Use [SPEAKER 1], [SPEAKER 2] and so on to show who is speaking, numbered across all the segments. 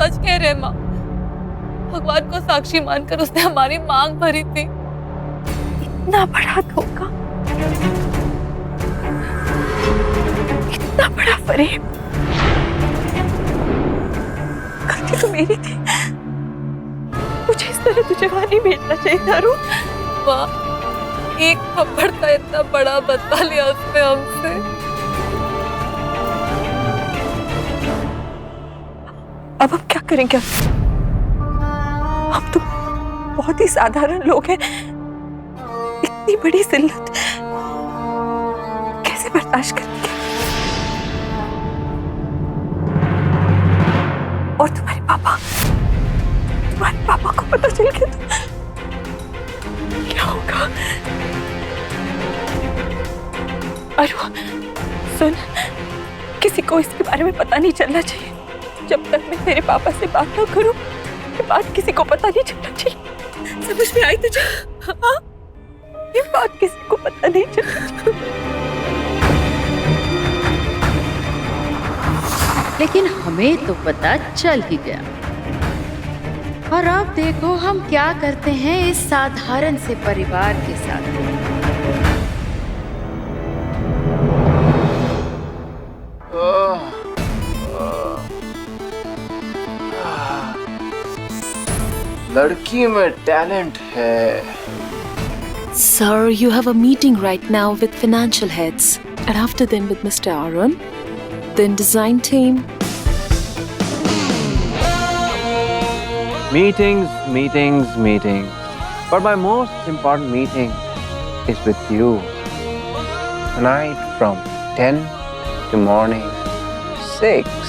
[SPEAKER 1] सच कह रहे माँ, भगवान को साक्षी मानकर उसने हमारी मांग भरी थी।
[SPEAKER 2] इतना बड़ा धोखा, इतना बड़ा फरेब, गलती तो मेरी थी। मुझे इस तरह तुझे वहां नहीं भेजना चाहिए था अरुण।
[SPEAKER 1] माँ, एक थप्पड़ का इतना बड़ा बदला लिया उसने हमसे।
[SPEAKER 2] अब हम क्या करेंगे? हम तो बहुत ही साधारण लोग हैं, इतनी बड़ी जिल्लत कैसे बर्दाश्त करेंगे? और तुम्हारे पापा को पता चल गया तो क्या होगा? अरुण सुन, किसी को इसके बारे में पता नहीं चलना चाहिए। जब तक मैं तेरे पापा से बात ना करूं, ये बात किसी को पता नहीं चलना चाहिए। समझ में आई तुझे? हाँ? ये बात किसी को पता नहीं चलना चाहिए।
[SPEAKER 3] लेकिन हमें तो पता चल ही गया। और अब देखो हम क्या करते हैं इस साधारण से परिवार के साथ।
[SPEAKER 4] लड़की में टैलेंट है।
[SPEAKER 5] Sir, you have a meeting right now with financial heads, and after them with Mr. Arun, then design team.
[SPEAKER 4] Meetings. But my most important meeting is with you. Tonight from 10 to morning 6.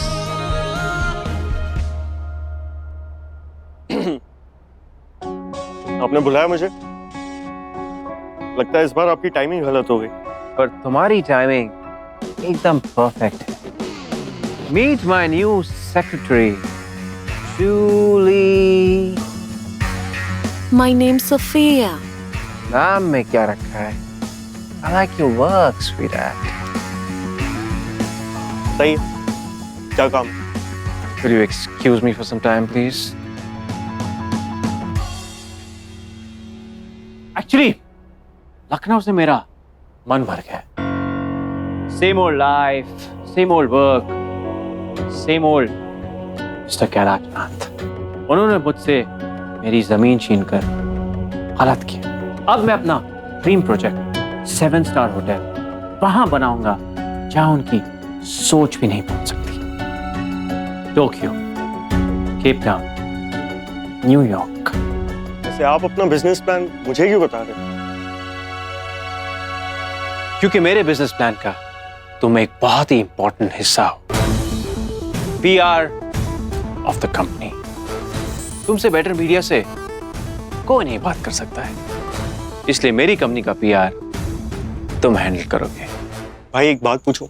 [SPEAKER 6] आपने बुलाया मुझे? लगता है इस बार आपकी timing गलत हो गई।
[SPEAKER 4] पर तुम्हारी टाइमिंग एकदम परफेक्ट है। Meet my new secretary, Julie.
[SPEAKER 5] My name's Sophia.
[SPEAKER 4] नाम में क्या रखा है? I like your work, sweetheart.
[SPEAKER 6] सही है। क्या काम?
[SPEAKER 4] Will you excuse me for some time, please? Actually, Lucknow से मेरा मन भर गया। Same old life, same old work, same old Mr. Kailashnath. उन्होंने मुझसे मेरी जमीन छीनकर गलत किया। अब मैं अपना ड्रीम प्रोजेक्ट 7 स्टार होटल वहां बनाऊंगा जहां उनकी सोच भी नहीं पहुंच सकती। Tokyo, Cape Town, New York.
[SPEAKER 6] वैसे आप अपना बिजनेस प्लान मुझे क्यों बता रहे हैं?
[SPEAKER 4] क्योंकि मेरे बिजनेस प्लान का तुम एक बहुत ही इंपॉर्टेंट हिस्सा हो। PR of the company. तुमसे बेटर मीडिया से कोई नहीं बात कर सकता है, इसलिए मेरी कंपनी का PR तुम हैंडल करोगे।
[SPEAKER 6] भाई एक बात पूछूं,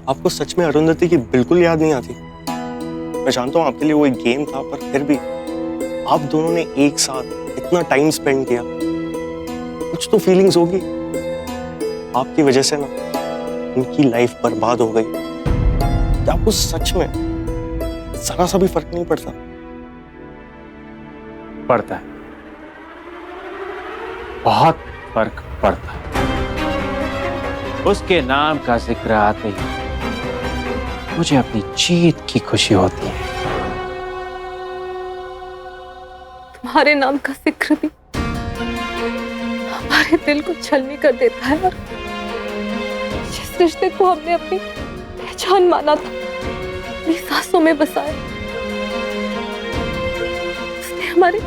[SPEAKER 6] आपको सच में अरुंधति की बिल्कुल याद नहीं आती? मैं जानता हूं आपके लिए वो एक गेम था, पर फिर भी आप दोनों ने एक साथ इतना टाइम स्पेंड किया, कुछ तो फीलिंग्स होगी। आपकी वजह से ना उनकी लाइफ बर्बाद हो गई। क्या आपको सच में जरा सा भी फर्क नहीं पड़ता?
[SPEAKER 4] पड़ता है, बहुत फर्क पड़ता है। उसके नाम का जिक्र आते ही मुझे अपनी जीत की खुशी होती है।
[SPEAKER 1] तुम्हारे नाम का जिक्र भी हमारे दिल को छलनी कर देता है। और जिस रिश्ते को हमने अपनी पहचान माना था, अपनी सांसों में बसाया, उसने हमारे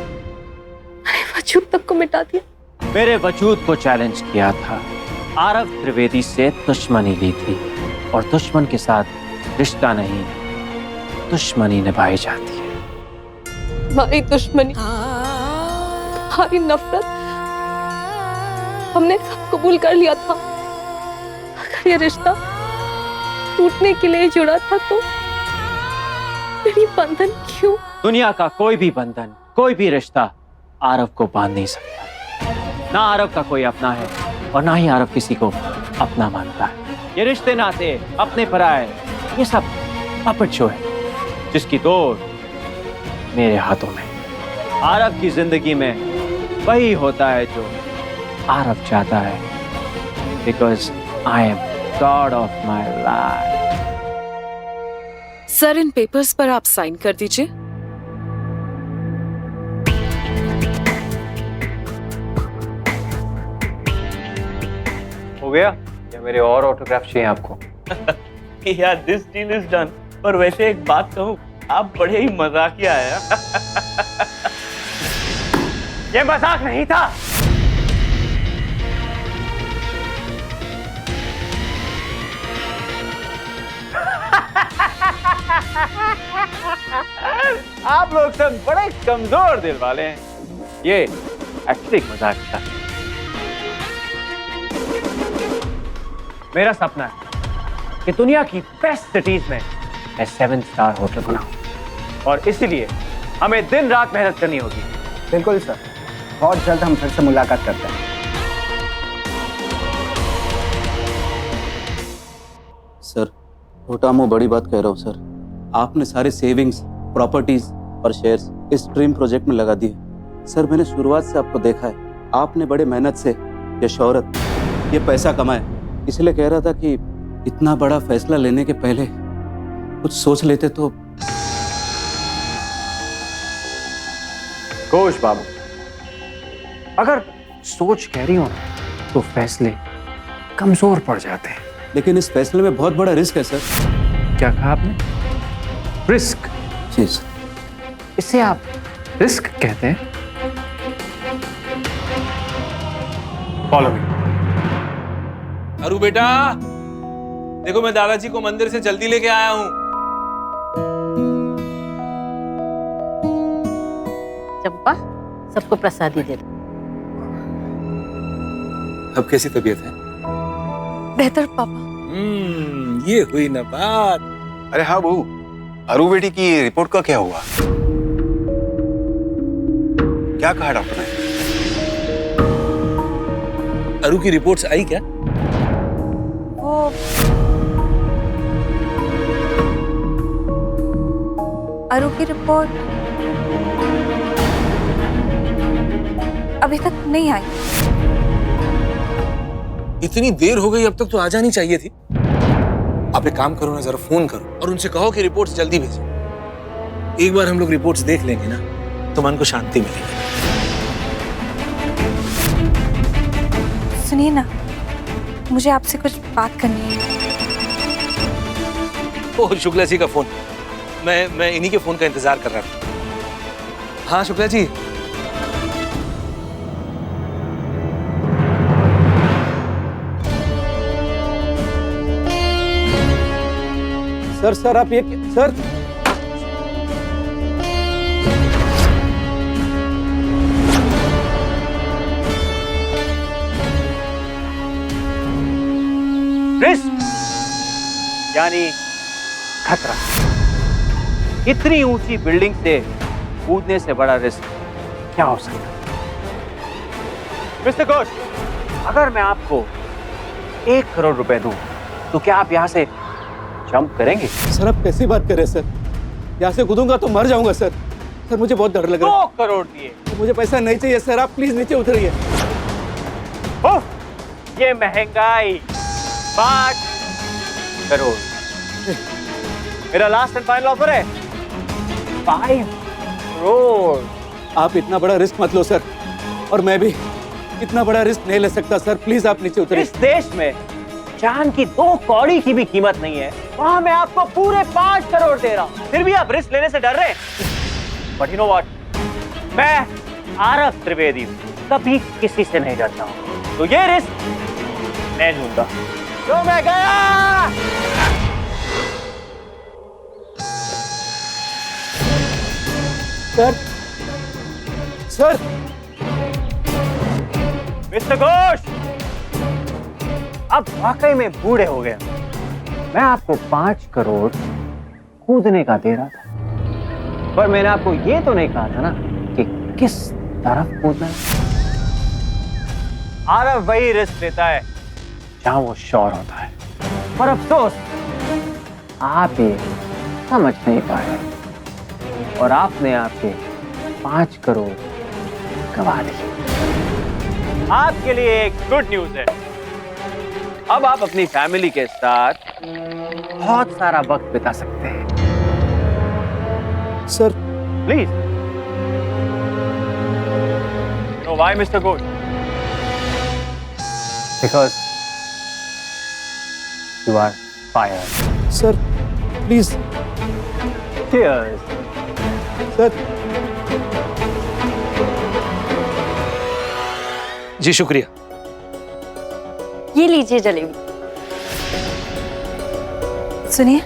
[SPEAKER 1] वजूद तक को मिटा दिया।
[SPEAKER 4] मेरे वजूद को चैलेंज किया था। आरव त्रिवेदी से दुश्मनी ली थी, और दुश्मन के साथ रिश्ता नहीं, दुश्मनी निभाई जाती है।
[SPEAKER 1] हमारी दुश्मनी, हमारी नफरत हमने सब कबूल कर लिया था। अगर ये रिश्ता टूटने के लिए जुड़ा था तो मेरी बंधन क्यों?
[SPEAKER 4] दुनिया का कोई भी बंधन, कोई भी रिश्ता आरव को बांध नहीं सकता। ना आरव का कोई अपना है और ना ही आरव किसी को अपना मानता है। ये रिश्ते नाते, अपने पराए, ये सब पपेट शो है, जिसकी तोड़ मेरे हाथों में। आरव की जिंदगी में वही होता है जो आरव चाहता है, because I am God of my life.
[SPEAKER 5] Sir, in papers पर आप साइन कर दीजिए।
[SPEAKER 4] हो गया या मेरे और ऑटोग्राफ चाहिए आपको?
[SPEAKER 7] यार दिस डील इज डन। पर वैसे एक बात कहूं, आप बड़े ही मजाकिया है।
[SPEAKER 4] ये मजाक नहीं था। आप लोग सब बड़े कमजोर दिल वाले हैं। ये एक्चुअली एक मजाक था। मेरा सपना है कि दुनिया की बेस्ट सिटीज में मैं 7 स्टार होटल बनाऊं, और इसीलिए हमें दिन रात मेहनत करनी होगी।
[SPEAKER 8] बिल्कुल सर, बहुत जल्द हम फिर से मुलाकात करते हैं।
[SPEAKER 9] सर, छोटा मुंह बड़ी बात कह रहा हूँ सर। आपने सारे सेविंग्स, प्रॉपर्टीज और शेयर्स इस ड्रीम प्रोजेक्ट में लगा दिए। सर, मैंने शुरुआत से आपको देखा है, आपने बड़े मेहनत से ये शोहरत, ये पैसा कमाया। इसलिए कह रहा था कि इतना बड़ा फैसला लेने के पहले कुछ सोच लेते तो।
[SPEAKER 4] घोष बाबू, अगर सोच कह रही हो तो फैसले कमजोर पड़ जाते हैं।
[SPEAKER 9] लेकिन इस फैसले में बहुत बड़ा रिस्क है सर।
[SPEAKER 4] क्या कहा आपने? रिस्क?
[SPEAKER 9] जी सर।
[SPEAKER 4] इसे आप रिस्क कहते हैं? Follow me.
[SPEAKER 10] अरु बेटा, देखो मैं दादाजी को मंदिर से जल्दी लेके आया हूँ।
[SPEAKER 3] चंपा, सबको प्रसादी दे।
[SPEAKER 10] अब कैसी तबीयत है?
[SPEAKER 2] बेहतर पापा।
[SPEAKER 10] ये हुई ना बात।
[SPEAKER 6] अरे हाँ बहू, अरु बेटी की रिपोर्ट का क्या हुआ? क्या कहा डॉक्टर ने?
[SPEAKER 10] अरु की रिपोर्ट्स आई क्या?
[SPEAKER 2] वो अरु की रिपोर्ट अभी तक नहीं आई।
[SPEAKER 10] इतनी देर हो गई, अब तक तो आ जानी चाहिए थी। आप एक काम करो ना, जरा फोन करो और उनसे कहो कि रिपोर्ट्स जल्दी भेजो। एक बार हम लोग रिपोर्ट्स देख लेंगे ना, तो मन को शांति मिलेगी।
[SPEAKER 2] सुनिए ना, मुझे आपसे कुछ बात करनी है।
[SPEAKER 10] ओह, शुक्ला जी का फोन। मैं इन्हीं के फोन का इंतजार कर रहा था। हाँ शुक्ला जी।
[SPEAKER 9] सर आप ये सर।
[SPEAKER 4] रिस्क यानी खतरा। इतनी ऊंची बिल्डिंग से कूदने से बड़ा रिस्क क्या हो सकता है? मिस्टर घोष, अगर मैं आपको 1 करोड़ रुपए दूं, तो क्या आप यहां से जंप करेंगे?
[SPEAKER 9] सर, आप कैसी बात कर रहे हैं सर? यहाँ से कूदूंगा तो मर जाऊंगा सर। सर, मुझे बहुत डर लग रहा है।
[SPEAKER 4] 2 करोड़ दिए।
[SPEAKER 9] मुझे पैसा नहीं चाहिए सर, आप प्लीज नीचे उतरिए।
[SPEAKER 4] ये महंगाई। 5 करोड़ मेरा लास्ट एंड फाइनल ऑफर है। 5 करोड़।
[SPEAKER 9] आप इतना बड़ा रिस्क मत लो सर, और मैं भी इतना बड़ा रिस्क नहीं ले सकता सर। प्लीज आप नीचे उतरिए।
[SPEAKER 4] इस देश में जान की 2 कौड़ी की भी कीमत नहीं है, वहां मैं आपको पूरे 5 करोड़ दे रहा हूं, फिर भी आप रिस्क लेने से डर रहे हैं। बट यू नो व्हाट, मैं आरव त्रिवेदी कभी किसी से नहीं डरता हूं, तो ये रिस्क मैं लूंगा। तो मैं गया।
[SPEAKER 9] सर
[SPEAKER 4] मिस्टर घोष, अब वाकई में बूढ़े हो गए। मैं आपको 5 करोड़ कूदने का दे रहा था, पर मैंने आपको ये तो नहीं कहा था ना कि किस तरफ कूदना है। आरव वही रिस्क लेता है जहां वो श्योर होता है, पर अफसोस आप ये समझ नहीं पाए। और आपने आपके 5 करोड़ गवा दिए। आपके लिए एक गुड न्यूज है, अब आप अपनी फैमिली के साथ बहुत सारा वक्त बिता सकते हैं।
[SPEAKER 6] Sir
[SPEAKER 4] please. No why mister Ghosh? Because you are fired.
[SPEAKER 6] Sir please
[SPEAKER 4] Cheers.
[SPEAKER 6] Sir.
[SPEAKER 10] जी शुक्रिया।
[SPEAKER 2] ये लीजिए जलेबी। सुनिए,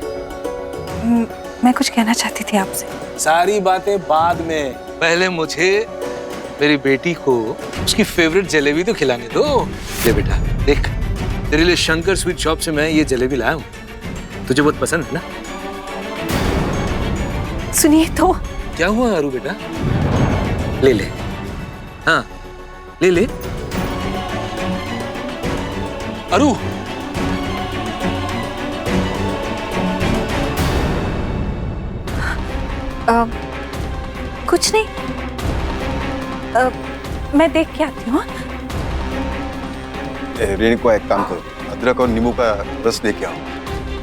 [SPEAKER 2] मैं कुछ कहना चाहती थी आपसे।
[SPEAKER 10] सारी बातें बाद में, पहले मुझे मेरी बेटी को उसकी फेवरेट जलेबी तो खिलाने दो। ले बेटा देख, तेरे लिए शंकर स्वीट शॉप से मैं ये जलेबी लाया हूँ, तुझे बहुत पसंद है ना?
[SPEAKER 2] सुनिए तो।
[SPEAKER 10] क्या हुआ आरू बेटा? ले ले, हाँ ले ले। आरू
[SPEAKER 2] कुछ नहीं, मैं देख के आती हूँ।
[SPEAKER 11] रेनी को एक काम करो, अदरक और नींबू का रस लेके आओ।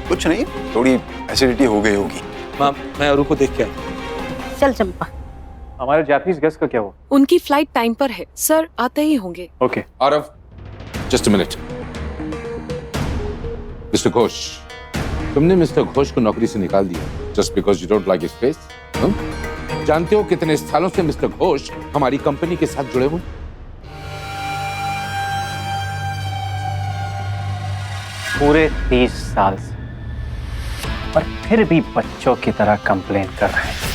[SPEAKER 11] कुछ नहीं, थोड़ी एसिडिटी हो गई होगी।
[SPEAKER 10] माँ, मैं आरू को देख के आता हूँ।
[SPEAKER 2] चल चंपा।
[SPEAKER 4] हमारे जापानीज गेस्ट का क्या हुआ?
[SPEAKER 5] उनकी फ्लाइट टाइम पर है सर, आते ही होंगे।
[SPEAKER 4] Okay.
[SPEAKER 12] Aarav, just a minute. Mister Ghosh, तुमने मिस्टर घोष को नौकरी से निकाल दिया just because you don't like his face? जानते हो कितने सालों से मिस्टर घोष हमारी कंपनी के साथ जुड़े हुए?
[SPEAKER 4] पूरे 30 साल से, और फिर भी बच्चों की तरह कंप्लेन कर रहे हैं।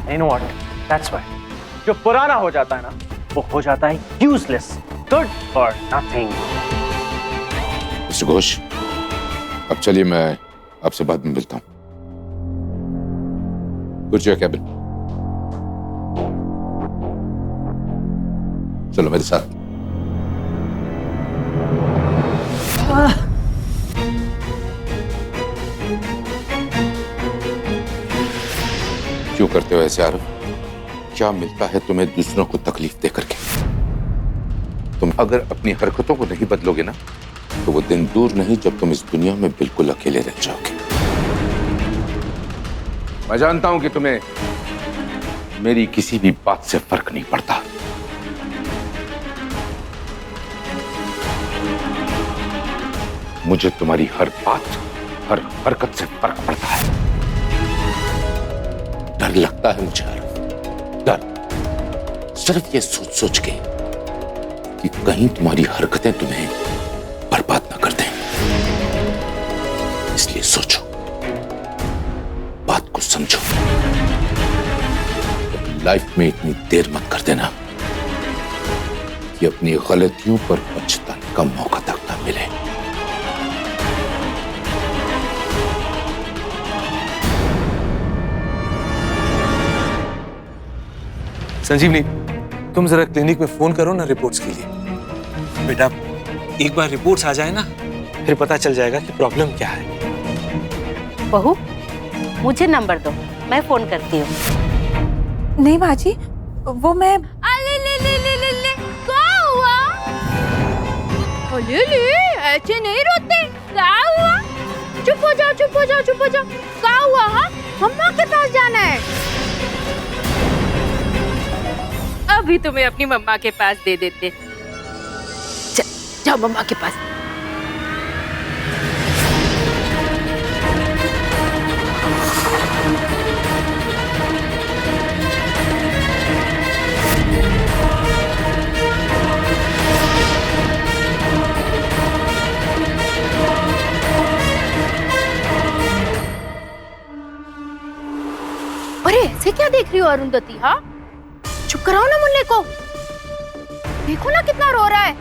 [SPEAKER 4] You know what? That's why. जो पुराना हो जाता है ना, वो हो जाता है useless, good for nothing.
[SPEAKER 12] Mister Ghosh, अब चलिए, मैं आपसे बाद में मिलता हूँ। Go to your cabin. चलो मेरे साथ। क्यों करते हो ऐसे आरव? क्या मिलता है तुम्हें दूसरों को तकलीफ दे करके? तुम अगर अपनी हरकतों को नहीं बदलोगे ना, तो वो दिन दूर नहीं जब तुम इस दुनिया में बिल्कुल अकेले रह जाओगे। मैं जानता हूं कि तुम्हें मेरी किसी भी बात से फर्क नहीं पड़ता। मुझे तुम्हारी हर बात, हर हरकत से फर्क पड़ता है। डर लगता है मुझे आरव, डर। सिर्फ ये सोच सोच के कि कहीं तुम्हारी हरकतें तुम्हें बर्बाद ना कर दें। इसलिए सोचो, बात को समझो। लाइफ में इतनी देर मत कर देना कि अपनी गलतियों पर पछताने का मौका तक ना मिले।
[SPEAKER 10] संजीवनी, तुम जरा क्लिनिक में फोन करो ना रिपोर्ट्स के लिए। बेटा, एक बार रिपोर्ट्स आ जाए ना, फिर पता चल जाएगा कि प्रॉब्लम क्या है।
[SPEAKER 2] बहू, मुझे नंबर दो, मैं फोन करती हूँ। नहीं बाजी, वो मैं। ले, क्या हुआ? ले, ऐसे नहीं रोते। क्या हुआ? चुप हो जाओ, चुप हो जाओ, चुप हो जाओ। क्या हुआ? हाँ, मम्मा के पास जाना है। अभी तुम्हें अपनी मम्मा के पास दे देते। जाओ मम्मा के पास। अरे ऐसे क्या देख रही हो अरुंधति? हाँ, चुप कराओ ना मुन्ने को। देखो ना कितना रो रहा है।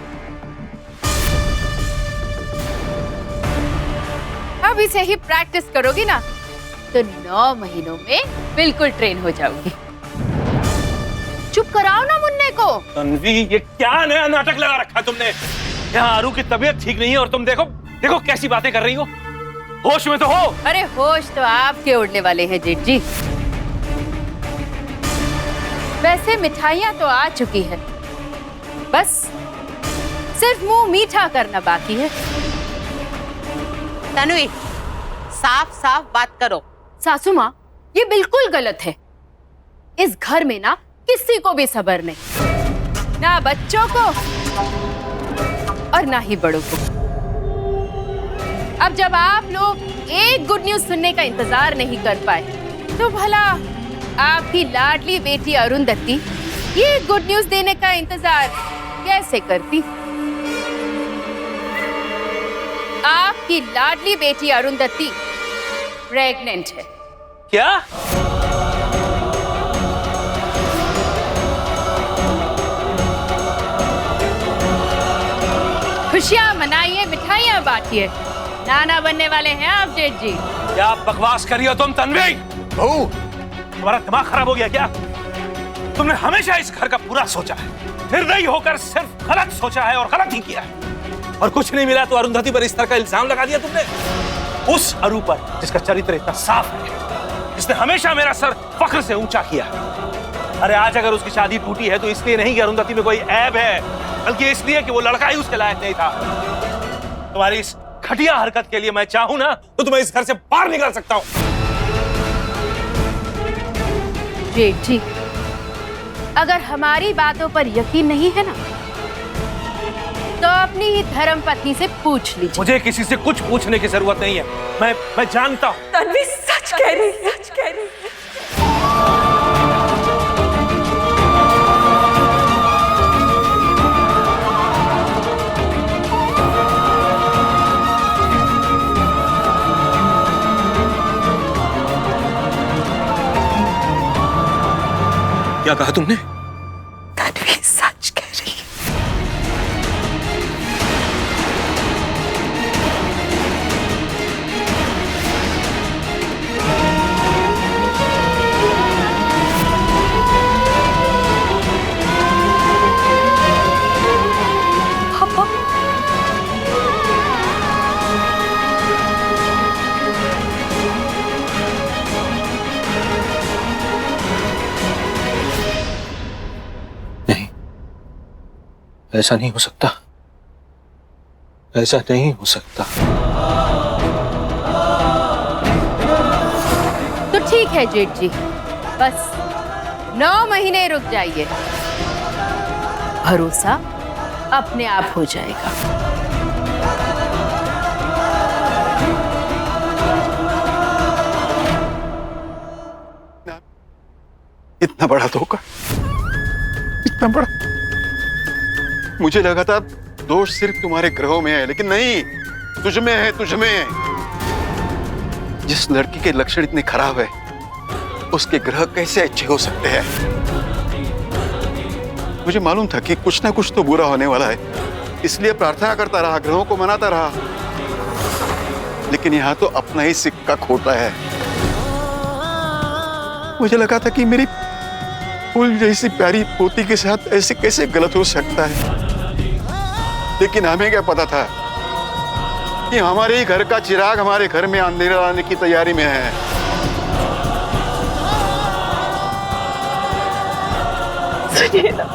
[SPEAKER 2] अब इसे ही प्रैक्टिस करोगी ना, तो 9 महीनों में बिल्कुल ट्रेन हो जाओगी। चुप कराओ ना मुन्ने को।
[SPEAKER 7] तन्वी, ये क्या नया नाटक लगा रखा तुमने? यहाँ आरू की तबीयत ठीक नहीं है और तुम देखो देखो कैसी बातें कर रही हो। होश में तो हो।
[SPEAKER 2] अरे होश तो आपके उड़ने वाले हैं जेठ जी।
[SPEAKER 3] वैसे मिठाइयाँ तो आ चुकी है, बस सिर्फ मुंह मीठा करना बाकी है।
[SPEAKER 13] तन्वी, साफ साफ बात करो।
[SPEAKER 3] सासू माँ, ये बिल्कुल गलत है। इस घर में ना किसी को भी सब्र नहीं, ना बच्चों को और ना ही बड़ों को। अब जब आप लोग एक गुड न्यूज सुनने का इंतजार नहीं कर पाए, तो भला आपकी लाडली बेटी अरुंधति ये गुड न्यूज देने का इंतजार कैसे करती? आपकी लाडली बेटी अरुंधति प्रेग्नेंट है।
[SPEAKER 10] क्या?
[SPEAKER 3] खुशियां मनाइए, मिठाइयां बांटिए, नाना बनने वाले हैं आप जेठ जी।
[SPEAKER 10] क्या बकवास कर रही हो तुम तन्वी?
[SPEAKER 7] बहू, तुम्हारा दिमाग खराब हो गया क्या? तुमने हमेशा इस घर का पूरा सोचा है, निर्दयी होकर सिर्फ गलत सोचा है और गलत ही किया है। और कुछ नहीं मिला तो अरुंधति पर इस तरह का इल्जाम लगा दिया तुमने, उस अरु पर जिसका चरित्र इतना साफ है, जिसने हमेशा मेरा सर फख्र से ऊंचा किया। अरे आज अगर उसकी शादी टूटी है तो इसलिए नहीं कि अरुंधति में कोई ऐब है, बल्कि इसलिए कि वो लड़का ही उसके लायक नहीं था। तुम्हारी इस घटिया हरकत के लिए मैं चाहूं ना तो तुम्हें इस घर से बाहर निकाल सकता हूं।
[SPEAKER 3] जेठ जी, अगर हमारी बातों पर यकीन नहीं है ना, तो अपनी ही धर्मपत्नी से पूछ लीजिए।
[SPEAKER 7] मुझे किसी से कुछ पूछने की जरूरत नहीं है, मैं जानता हूं।
[SPEAKER 2] तन्वी सच कह रही है, सच कह रही है।
[SPEAKER 7] क्या कहा तुमने?
[SPEAKER 2] तन्वी सच कह रही है। पापा,
[SPEAKER 10] ऐसा नहीं हो सकता, ऐसा नहीं हो सकता।
[SPEAKER 3] तो ठीक है जेठ जी, बस 9 महीने रुक जाइए, भरोसा अपने आप हो जाएगा।
[SPEAKER 11] इतना बड़ा धोखा, इतना बड़ा। मुझे लगा था दोष सिर्फ तुम्हारे ग्रहों में है, लेकिन नहीं, तुझ में है, तुझ में। जिस लड़की के लक्षण इतने खराब है, उसके ग्रह कैसे अच्छे हो सकते हैं? मुझे मालूम था कि कुछ ना कुछ तो बुरा होने वाला है, इसलिए प्रार्थना करता रहा, ग्रहों को मनाता रहा। लेकिन यहाँ तो अपना ही सिक्का खोटा है। मुझे लगा था कि मेरी फूल जैसी प्यारी पोती के साथ ऐसे कैसे गलत हो सकता है, लेकिन हमें क्या पता था कि हमारे ही घर का चिराग हमारे घर में अंधेरा लाने की तैयारी में है।
[SPEAKER 2] सुनिए ना,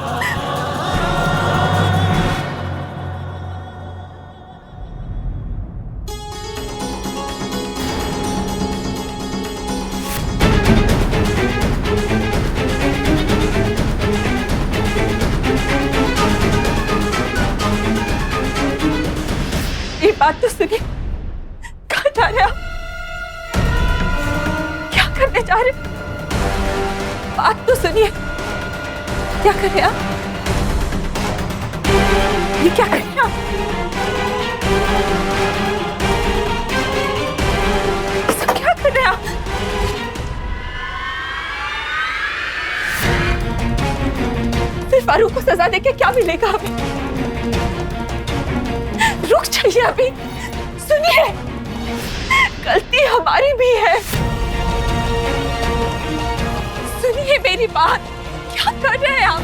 [SPEAKER 2] ये बात तो सुनिए। कहाँ जा रहे आप? क्या करने जा रहे? बात तो सुनिए। क्या कर रहे आप? ये क्या कर रहे आप? सब क्या कर रहे आप? फिर फारूक को सजा देके क्या मिलेगा हमें? रुक जाइए अभी, सुनिए, गलती हमारी भी है। सुनिए मेरी बात, क्या कर रहे हैं आप?